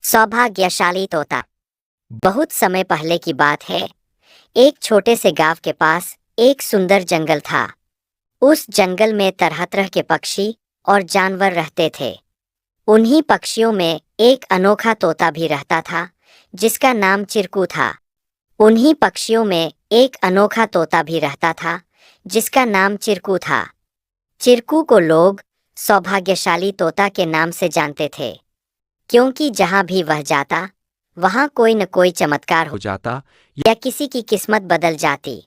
सौभाग्यशाली तोता। बहुत समय पहले की बात है। एक छोटे से गांव के पास एक सुंदर जंगल था। उस जंगल में तरह तरह के पक्षी और जानवर रहते थे। उन्हीं पक्षियों में एक अनोखा तोता भी रहता था, जिसका नाम चिरकू था। उन्हीं पक्षियों में एक अनोखा तोता भी रहता था, जिसका नाम चिरकू था। चिरकू को लोग सौभाग्यशाली तोता के नाम से जानते थे, क्योंकि जहां भी वह जाता, वहां कोई न कोई चमत्कार हो जाता या किसी की किस्मत बदल जाती।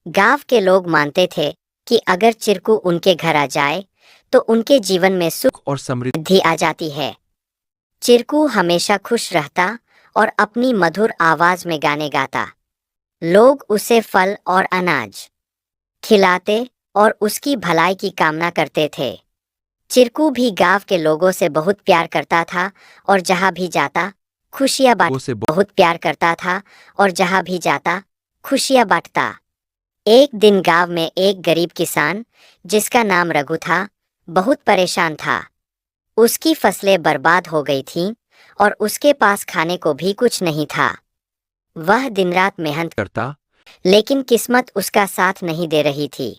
गांव के लोग मानते थे कि अगर चिरकू उनके घर आ जाए तो उनके जीवन में सुख और समृद्धि आ जाती है। चिरकू हमेशा खुश रहता और अपनी मधुर आवाज में गाने गाता। लोग उसे फल और अनाज खिलाते और उसकी भलाई की कामना करते थे। चिरकू भी गांव के लोगों से बहुत प्यार करता था और जहां भी जाता खुशियां बांटता। एक दिन गांव में एक गरीब किसान, जिसका नाम रघु था, बहुत परेशान था। उसकी फसलें बर्बाद हो गई थीं और उसके पास खाने को भी कुछ नहीं था। वह दिन रात मेहनत करता, लेकिन किस्मत उसका साथ नहीं दे रही थी।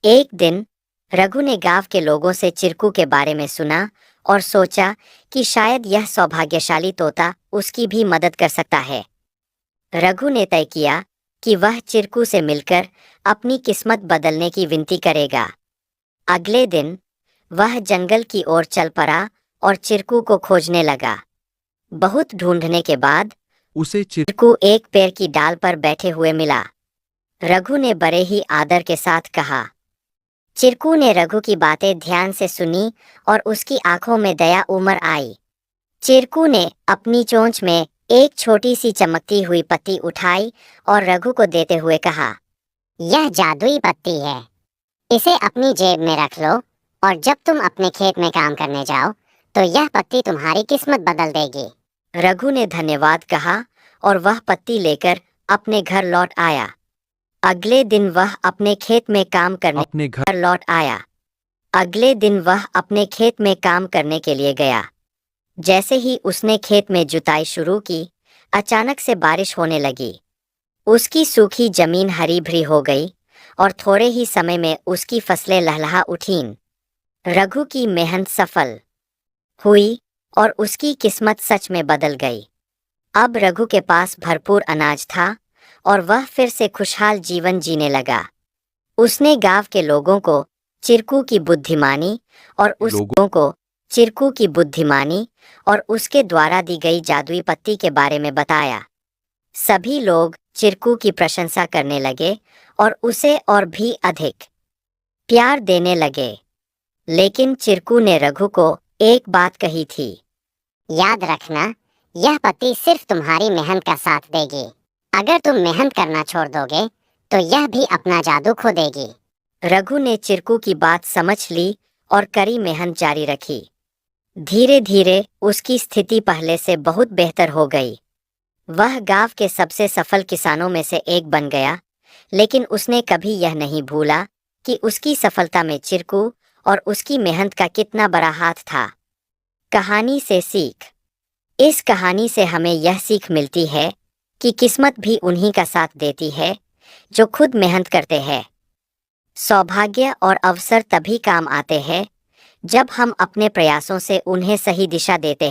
एक दिन रघु ने गांव के लोगों से चिरकू के बारे में सुना और सोचा कि शायद यह सौभाग्यशाली तोता उसकी भी मदद कर सकता है। रघु ने तय किया कि वह चिरकू से मिलकर अपनी किस्मत बदलने की विनती करेगा। अगले दिन वह जंगल की ओर चल पड़ा और चिरकू को खोजने लगा। बहुत ढूंढने के बाद उसे चिरकू एक पेड़ की डाल पर बैठे हुए मिला। रघु ने बड़े ही आदर के साथ कहा। चिरकू ने रघु की बातें ध्यान से सुनी और उसकी आंखों में दया उमड़ आई। चिरकू ने अपनी चोंच में एक छोटी सी चमकती हुई पत्ती उठाई और रघु को देते हुए कहा, यह जादुई पत्ती है। इसे अपनी जेब में रख लो और जब तुम अपने खेत में काम करने जाओ तो यह पत्ती तुम्हारी किस्मत बदल देगी। रघु ने धन्यवाद कहा और वह पत्ती लेकर अपने घर लौट आया। अगले दिन वह अपने खेत में काम करने के लिए गया। जैसे ही उसने खेत में जुताई शुरू की, अचानक से बारिश होने लगी। उसकी सूखी जमीन हरी भरी हो गई और थोड़े ही समय में उसकी फसलें लहलहा उठीं। रघु की मेहनत सफल हुई और उसकी किस्मत सच में बदल गई। अब रघु के पास भरपूर अनाज था और वह फिर से खुशहाल जीवन जीने लगा। उसने गांव के लोगों को चिरकू की बुद्धिमानी और उसके द्वारा दी गई जादुई पत्ती के बारे में बताया। सभी लोग चिरकू की प्रशंसा करने लगे और उसे और भी अधिक प्यार देने लगे। लेकिन चिरकू ने रघु को एक बात कही थी, याद रखना, यह पत्ती सिर्फ तुम्हारी मेहनत का साथ देगी। अगर तुम मेहनत करना छोड़ दोगे तो यह भी अपना जादू खो देगी। रघु ने चिरकू की बात समझ ली और कड़ी मेहनत जारी रखी। धीरे धीरे उसकी स्थिति पहले से बहुत बेहतर हो गई। वह गांव के सबसे सफल किसानों में से एक बन गया। लेकिन उसने कभी यह नहीं भूला कि उसकी सफलता में चिरकू और उसकी मेहनत का कितना बड़ा हाथ था। कहानी से सीख। इस कहानी से हमें यह सीख मिलती है कि किस्मत भी उन्हीं का साथ देती है जो खुद मेहनत करते हैं। सौभाग्य और अवसर तभी काम आते हैं जब हम अपने प्रयासों से उन्हें सही दिशा देते हैं।